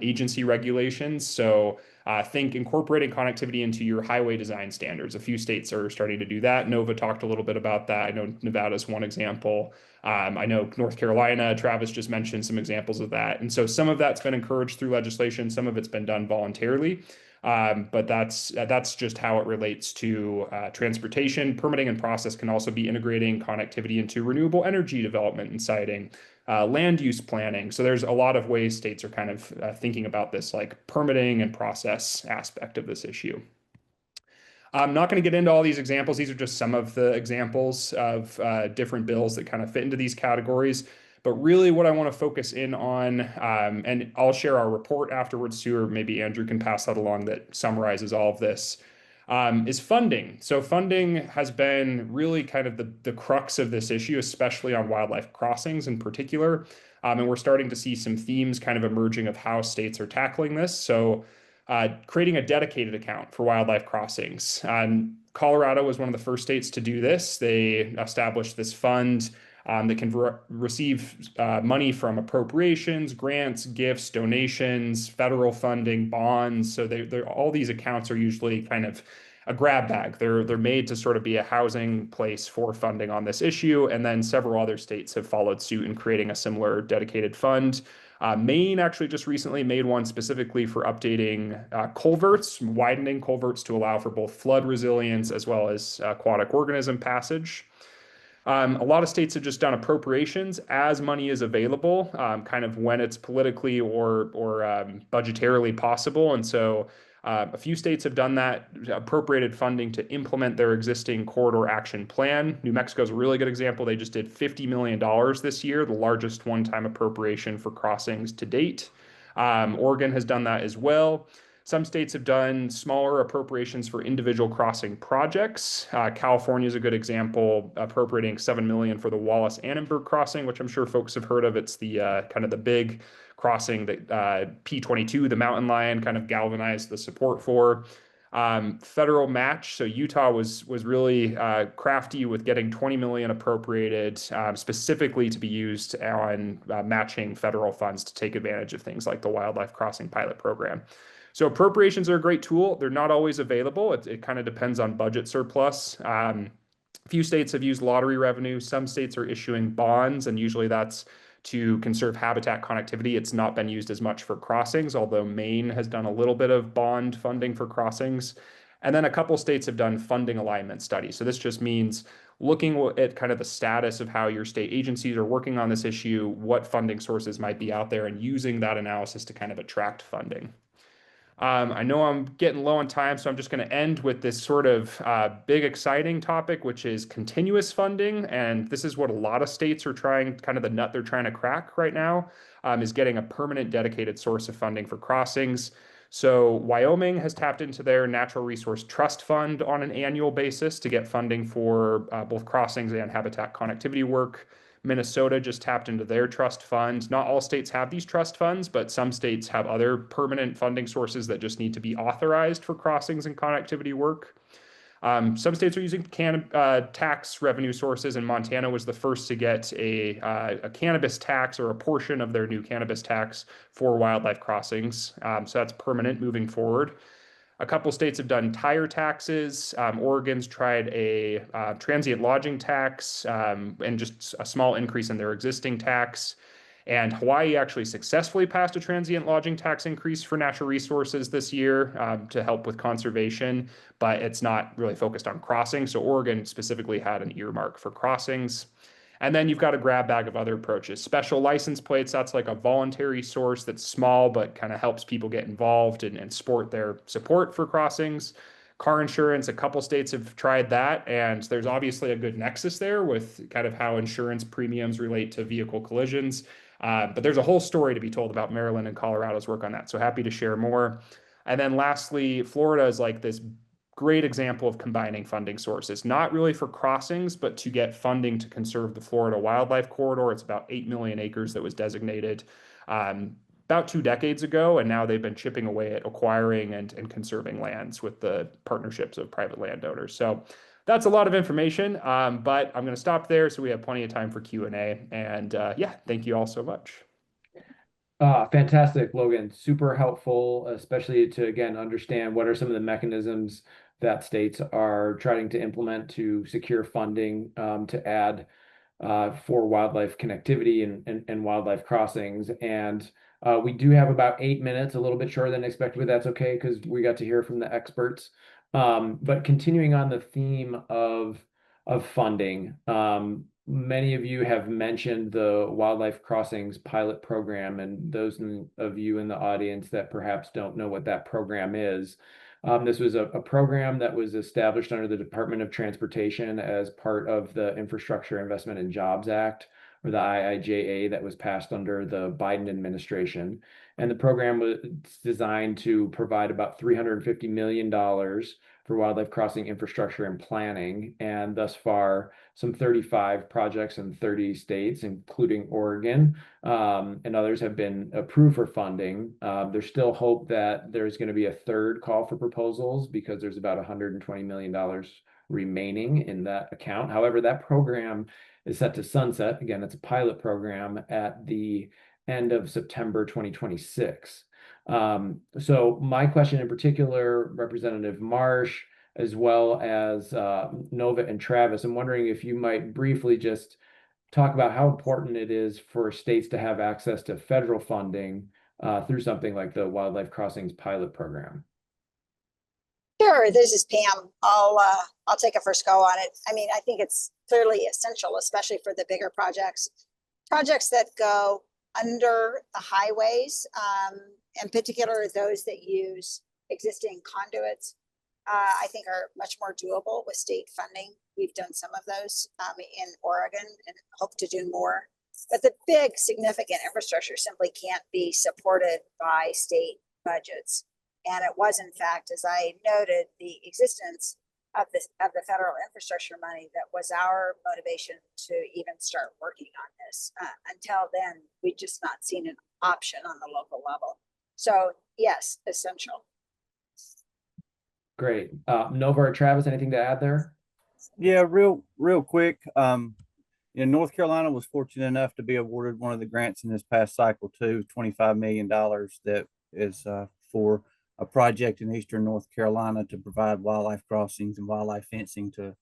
E: agency regulations. So think incorporating connectivity into your highway design standards. A few states are starting to do that. Nova talked a little bit about that. I know Nevada's one example. I know North Carolina, Travis just mentioned some examples of that. And so some of that's been encouraged through legislation, some of it's been done voluntarily. But that's just how it relates to transportation. Permitting and process can also be integrating connectivity into renewable energy development and siting, land use planning. So there's a lot of ways states are kind of thinking about this, like permitting and process aspect of this issue. I'm not going to get into all these examples. These are just some of the examples of different bills that kind of fit into these categories. But really what I want to focus in on, and I'll share our report afterwards too, or maybe Andrew can pass that along that summarizes all of this, is funding. So funding has been really kind of the crux of this issue, especially on wildlife crossings in particular. And we're starting to see some themes kind of emerging of how states are tackling this. So creating a dedicated account for wildlife crossings. Colorado was one of the first states to do this. They established this fund that can receive money from appropriations, grants, gifts, donations, federal funding, bonds. So all these accounts are usually kind of a grab bag. They're made to sort of be a housing place for funding on this issue. And then several other states have followed suit in creating a similar dedicated fund. Maine actually just recently made one specifically for updating culverts, widening culverts to allow for both flood resilience as well as aquatic organism passage. A lot of states have just done appropriations as money is available, kind of when it's politically or budgetarily possible. And so a few states have done that, appropriated funding to implement their existing corridor action plan. New Mexico is a really good example. They just did $50 million this year, the largest one-time appropriation for crossings to date. Oregon has done that as well. Some states have done smaller appropriations for individual crossing projects. California is a good example, appropriating $7 million for the Wallace-Annenberg crossing, which I'm sure folks have heard of. It's the kind of the big crossing that P-22, the mountain lion, kind of galvanized the support for. Federal match. So Utah was really crafty with getting $20 million appropriated specifically to be used on matching federal funds to take advantage of things like the Wildlife Crossing Pilot Program. So appropriations are a great tool. They're not always available. It kind of depends on budget surplus. A few states have used lottery revenue. Some states are issuing bonds, and usually that's to conserve habitat connectivity. It's not been used as much for crossings, although Maine has done a little bit of bond funding for crossings. And then a couple states have done funding alignment studies. So this just means looking at kind of the status of how your state agencies are working on this issue, what funding sources might be out there, and using that analysis to kind of attract funding. I know I'm getting low on time, so I'm just going to end with this sort of big, exciting topic, which is continuous funding. And this is what a lot of states are trying, kind of the nut they're trying to crack right now, is getting a permanent dedicated source of funding for crossings. So Wyoming has tapped into their Natural Resource Trust Fund on an annual basis to get funding for both crossings and habitat connectivity work. Minnesota just tapped into their trust fund. Not all states have these trust funds, but some states have other permanent funding sources that just need to be authorized for crossings and connectivity work. Some states are using tax revenue sources, and Montana was the first to get a cannabis tax or a portion of their new cannabis tax for wildlife crossings. So that's permanent moving forward. A couple states have done tire taxes. Oregon's tried a transient lodging tax and just a small increase in their existing tax. And Hawaii actually successfully passed a transient lodging tax increase for natural resources this year to help with conservation, but it's not really focused on crossing. So Oregon specifically had an earmark for crossings. And then you've got a grab bag of other approaches. Special license plates, that's like a voluntary source that's small, but kind of helps people get involved and sport their support for crossings. Car insurance, a couple states have tried that, and there's obviously a good nexus there with kind of how insurance premiums relate to vehicle collisions. But there's a whole story to be told about Maryland and Colorado's work on that. So happy to share more. And then lastly, Florida is like this great example of combining funding sources, not really for crossings, but to get funding to conserve the Florida wildlife corridor. It's about 8 million acres that was designated about 2 decades ago, and now they've been chipping away at acquiring and conserving lands with the partnerships of private landowners. So that's a lot of information, but I'm going to stop there so we have plenty of time for Q&A. And yeah, thank you all so much.
A: Fantastic, Logan. Super helpful, especially to, again, understand what are some of the mechanisms that states are trying to implement to secure funding to add for wildlife connectivity and wildlife crossings. And we do have about 8 minutes, a little bit shorter than expected, but that's okay because we got to hear from the experts. But continuing on the theme of funding, many of you have mentioned the Wildlife Crossings pilot program, and those of you in the audience that perhaps don't know what that program is. This was a program that was established under the Department of Transportation as part of the Infrastructure Investment and Jobs Act, or the IIJA, that was passed under the Biden administration. And the program was designed to provide about $350 million for wildlife crossing infrastructure and planning. And thus far, some 35 projects in 30 states, including Oregon, and others have been approved for funding. There's still hope that there's going to be a third call for proposals because there's about $120 million remaining in that account. However, that program is set to sunset. Again, it's a pilot program at the end of September 2026. So my question in particular, Representative Marsh, as well as Nova and Travis, I'm wondering if you might briefly just talk about how important it is for states to have access to federal funding through something like the Wildlife Crossings pilot program.
B: Sure, this is Pam. I'll take a first go on it. I mean, I think it's clearly essential, especially for the bigger projects that go under the highways, in particular those that use existing conduits. I think are much more doable with state funding. We've done some of those in Oregon and hope to do more. But the big significant infrastructure simply can't be supported by state budgets. And it was, in fact, as I noted, the existence of the federal infrastructure money that was our motivation to even start working on this. Until then, we'd just not seen an option on the local level. So yes, essential.
A: Great. Nova or Travis, anything to add there?
C: Yeah, real quick. North Carolina was fortunate enough to be awarded one of the grants in this past cycle too, $25 million that is for a project in eastern North Carolina to provide wildlife crossings and wildlife fencing to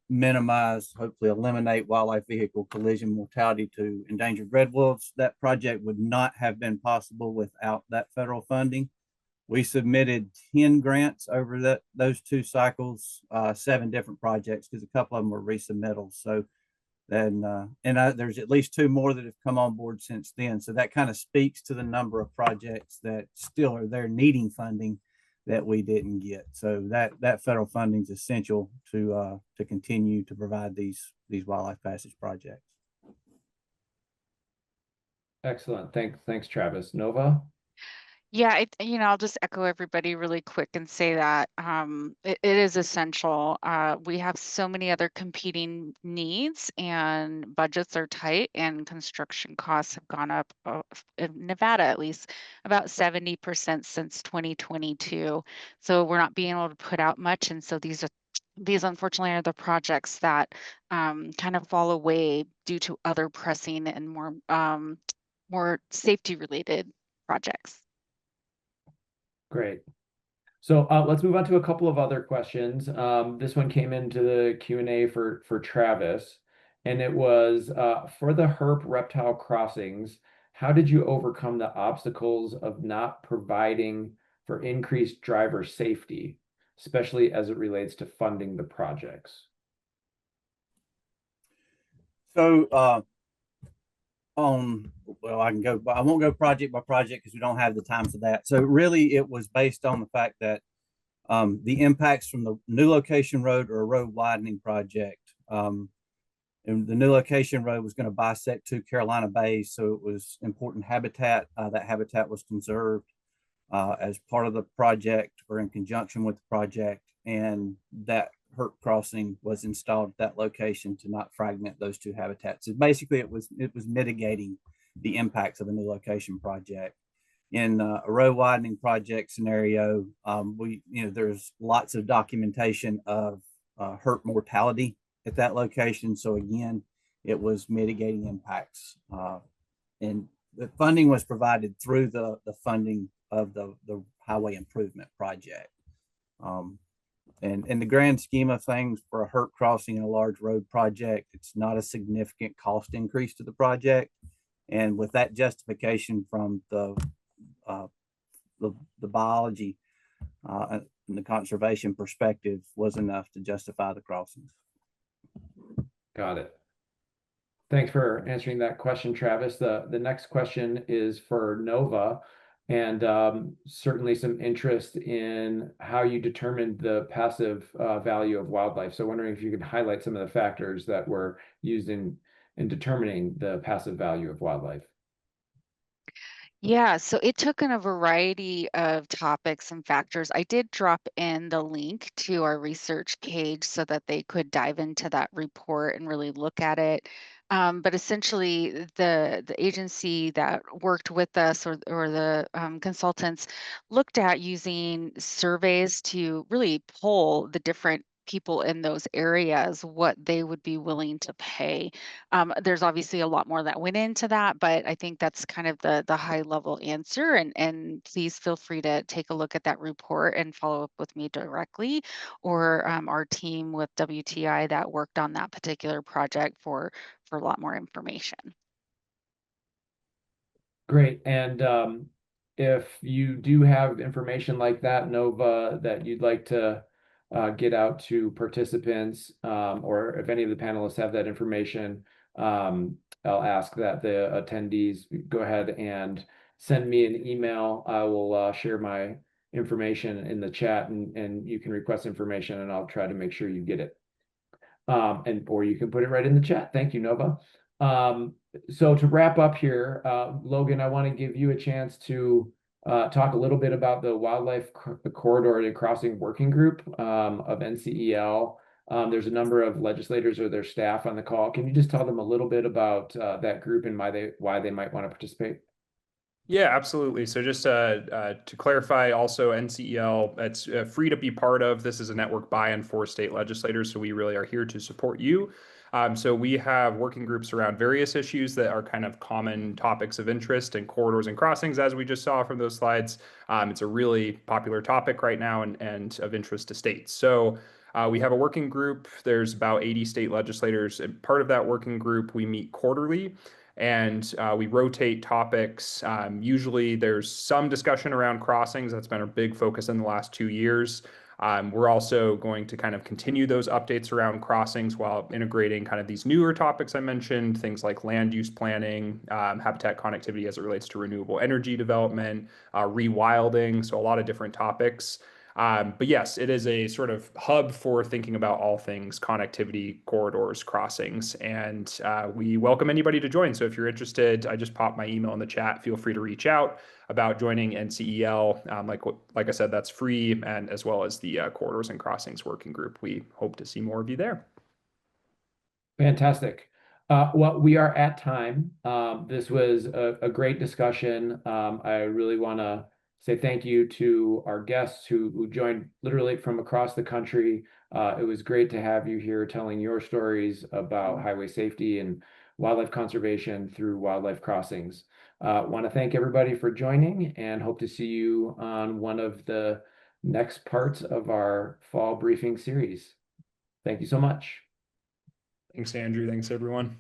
C: minimize, hopefully eliminate wildlife vehicle collision mortality to endangered red wolves. That project would not have been possible without that federal funding. We submitted 10 grants over those 2 cycles, 7 different projects, because a couple of them were resubmittals. So then, there's at least 2 more that have come on board since then. So that kind of speaks to the number of projects that still are there needing funding that we didn't get. So that federal funding is essential to continue to provide these wildlife passage projects.
A: Excellent. Thanks, Travis. Nova?
D: Yeah, I'll just echo everybody really quick and say that it is essential. We have so many other competing needs, and budgets are tight, and construction costs have gone up, in Nevada at least, about 70% since 2022. So we're not being able to put out much, and so these unfortunately are the projects that kind of fall away due to other pressing and more safety related projects.
A: Great. So let's move on to a couple of other questions. This one came into the Q&A for Travis, and it was for the HERP reptile crossings, how did you overcome the obstacles of not providing for increased driver safety, especially as it relates to funding the projects?
C: So well, I won't go project by project because we don't have the time for that. So really it was based on the fact that the impacts from the new location road or a road widening project. And the new location road was going to bisect two Carolina bays, so it was important habitat. That habitat was conserved as part of the project or in conjunction with the project, and that HERP crossing was installed at that location to not fragment those two habitats. So basically, it was mitigating the impacts of a new location project. In a road widening project scenario, there's lots of documentation of HERP mortality at that location. So again, it was mitigating impacts, and the funding was provided through the funding of the highway improvement project. And in the grand scheme of things, for a HERP crossing in a large road project, it's not a significant cost increase to the project. And with that justification from the biology and the conservation perspective was enough to justify the crossings.
A: Got it. Thanks for answering that question, Travis. The next question is for Nova, and certainly some interest in how you determined the passive value of wildlife. So wondering if you could highlight some of the factors that were used in determining the passive value of wildlife.
D: Yeah, so it took in a variety of topics and factors. I did drop in the link to our research page so that they could dive into that report and really look at it. But essentially, the agency that worked with us or the consultants looked at using surveys to really poll the different people in those areas what they would be willing to pay. There's obviously a lot more that went into that, but I think that's kind of the high level answer. And please feel free to take a look at that report and follow up with me directly, or our team with WTI that worked on that particular project for a lot more information.
A: Great. And if you do have information like that, Nova, that you'd like to get out to participants, or if any of the panelists have that information, I'll ask that the attendees go ahead and send me an email. I will share my information in the chat, and you can request information, and I'll try to make sure you get it. Or you can put it right in the chat. Thank you, Nova. So to wrap up here, Logan, I want to give you a chance to talk a little bit about the Wildlife Corridor and Crossing Working Group of NCEL. There's a number of legislators or their staff on the call. Can you just tell them a little bit about that group and why they might want to participate?
E: Yeah, absolutely. So just to clarify, also NCEL, it's free to be part of. This is a network by and for state legislators, so we really are here to support you. So we have working groups around various issues that are kind of common topics of interest, and corridors and crossings, as we just saw from those slides. It's a really popular topic right now and of interest to states. So we have a working group. There's about 80 state legislators. And part of that working group, we meet quarterly, and we rotate topics. Usually there's some discussion around crossings. That's been a big focus in the last 2 years. We're also going to kind of continue those updates around crossings while integrating kind of these newer topics I mentioned, things like land use planning, habitat connectivity as it relates to renewable energy development, rewilding, so a lot of different topics. But yes, it is a sort of hub for thinking about all things connectivity, corridors, crossings, and we welcome anybody to join. So if you're interested, I just popped my email in the chat. Feel free to reach out about joining NCEL. Like I said, that's free, and as well as the Corridors and Crossings Working Group. We hope to see more of you there.
A: Fantastic. Well, we are at time. This was a great discussion. I really want to say thank you to our guests who joined literally from across the country. It was great to have you here telling your stories about highway safety and wildlife conservation through wildlife crossings. Want to thank everybody for joining and hope to see you on one of the next parts of our fall briefing series. Thank you so much.
E: Thanks, Andrew. Thanks, everyone.